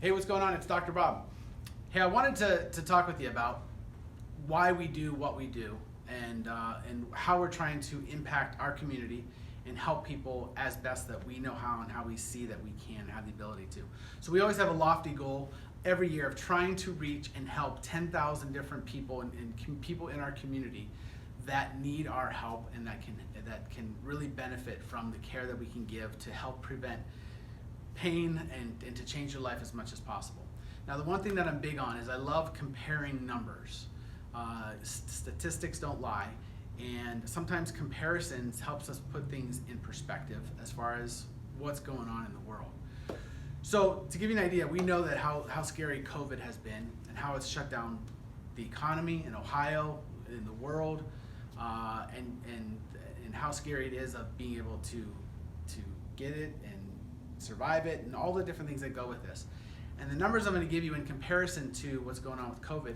Hey, what's going on? It's Dr. Bob. Hey, I wanted to talk with you about why we do what we do and how we're trying to impact our community and help people as best that we know how and how we see that we can have the ability to. So we always have a lofty goal every year of trying to reach and help 10,000 different people and people in our community that need our help and that can really benefit from the care that we can give to help prevent pain and to change your life as much as possible. Now, the one thing that I'm big on is I love comparing numbers. Statistics don't lie, and sometimes comparisons helps us put things in perspective as far as what's going on in the world. So to give you an idea, we know that how scary COVID has been and how it's shut down the economy in Ohio, in the world, and how scary it is of being able to get it and survive it and all the different things that go with this. And the numbers I'm going to give you in comparison to what's going on with COVID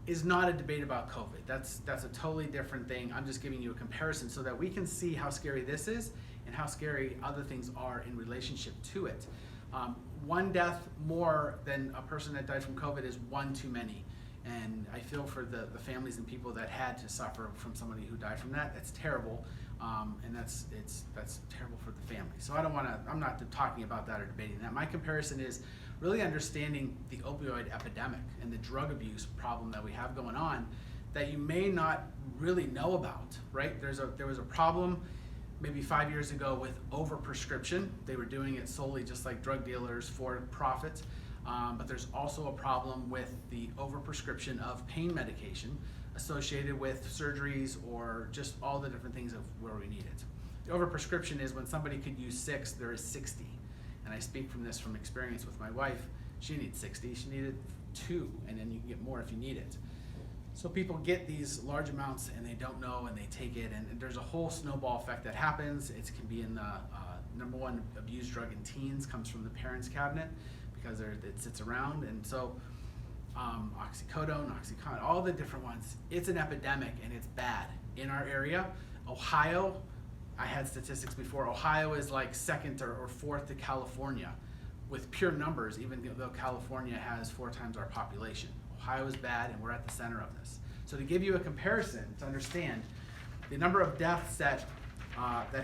is not a debate about COVID. That's a totally different thing. I'm just giving you a comparison so that we can see how scary this is and how scary other things are in relationship to it. One death more than a person that died from COVID is one too many. And I feel for the families and people that had to suffer from somebody who died from that. That's terrible, and that's terrible for the family. So I'm not talking about that or debating that. My comparison is really understanding the opioid epidemic and the drug abuse problem that we have going on that you may not really know about, right? There was a problem maybe 5 years ago with overprescription. They were doing it solely just like drug dealers for profit. But there's also a problem with the overprescription of pain medication associated with surgeries or just all the different things of where we need it. The overprescription is when somebody could use 6, there is 60. And I speak from this from experience with my wife. She needs 60, she needed 2, and then you can get more if you need it. So people get these large amounts and they don't know and they take it, and there's a whole snowball effect that happens. It can be in the number one abused drug in teens comes from the parents' cabinet, because it sits around, and so oxycodone, oxycontin, all the different ones, it's an epidemic and it's bad. In our area, Ohio, I had statistics before, Ohio is like second or fourth to California with pure numbers, even though California has 4 times our population. Ohio is bad and we're at the center of this. So to give you a comparison, to understand the number of deaths that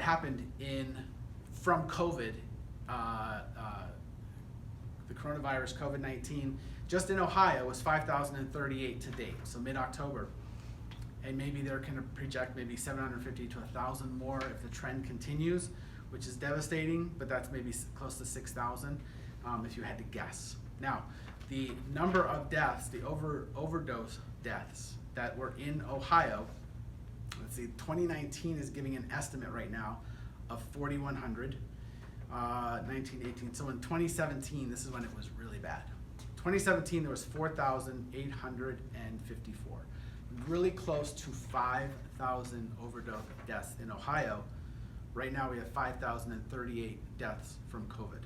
happened from COVID, the coronavirus, COVID-19, just in Ohio was 5,038 to date, so mid-October. And maybe they're going to project maybe 750 to 1,000 more if the trend continues, which is devastating, but that's maybe close to 6,000 if you had to guess. Now, the number of deaths, the overdose deaths that were in Ohio, let's see, 2019 is giving an estimate right now of 4,100. 1918. So in 2017, this is when it was really bad. 2017, there was 4,854. Really close to 5,000 overdose deaths in Ohio. Right now, we have 5,038 deaths from COVID.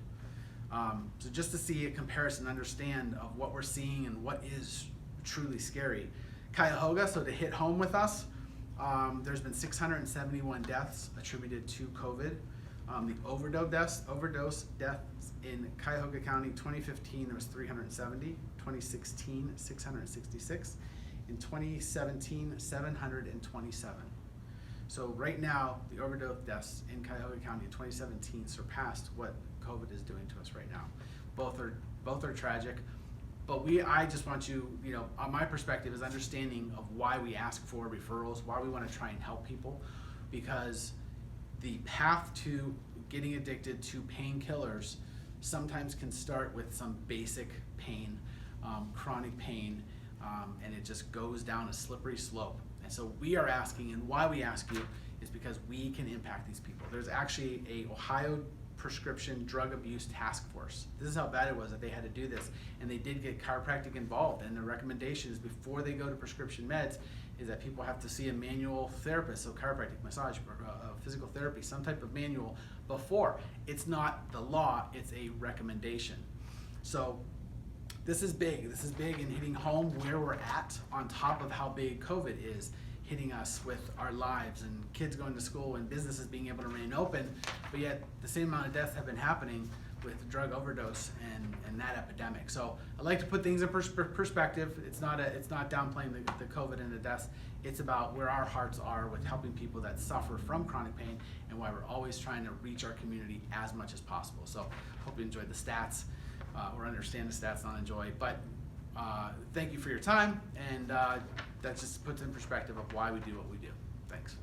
So just to see a comparison, understand of what we're seeing and what is truly scary. Cuyahoga, so to hit home with us, there's been 671 deaths attributed to COVID. The overdose deaths in Cuyahoga County, 2015 there was 370, 2016 666, in 2017 727. So right now the overdose deaths in Cuyahoga County in 2017 surpassed what COVID is doing to us right now. Both are tragic, but I just want you, on my perspective is understanding of why we ask for referrals, why we want to try and help people, because the path to getting addicted to painkillers sometimes can start with some basic pain, chronic pain, and it just goes down a slippery slope. And so we are asking, and why we ask you is because we can impact these people. There's actually a Ohio Prescription Drug Abuse Task Force. This is how bad it was that they had to do this, and they did get chiropractic involved, and the recommendation is before they go to prescription meds is that people have to see a manual therapist, so chiropractic, massage, physical therapy, some type of manual before. It's not the law, it's a recommendation. So this is big in hitting home where we're at on top of how big COVID is hitting us with our lives and kids going to school and businesses being able to remain open, but yet the same amount of deaths have been happening, with drug overdose and that epidemic. So I like to put things in perspective. It's not downplaying the COVID and the deaths. It's about where our hearts are with helping people that suffer from chronic pain, and why we're always trying to reach our community as much as possible. So hope you enjoyed the stats, or understand the stats, not enjoy. But thank you for your time, and that just puts in perspective of why we do what we do. Thanks.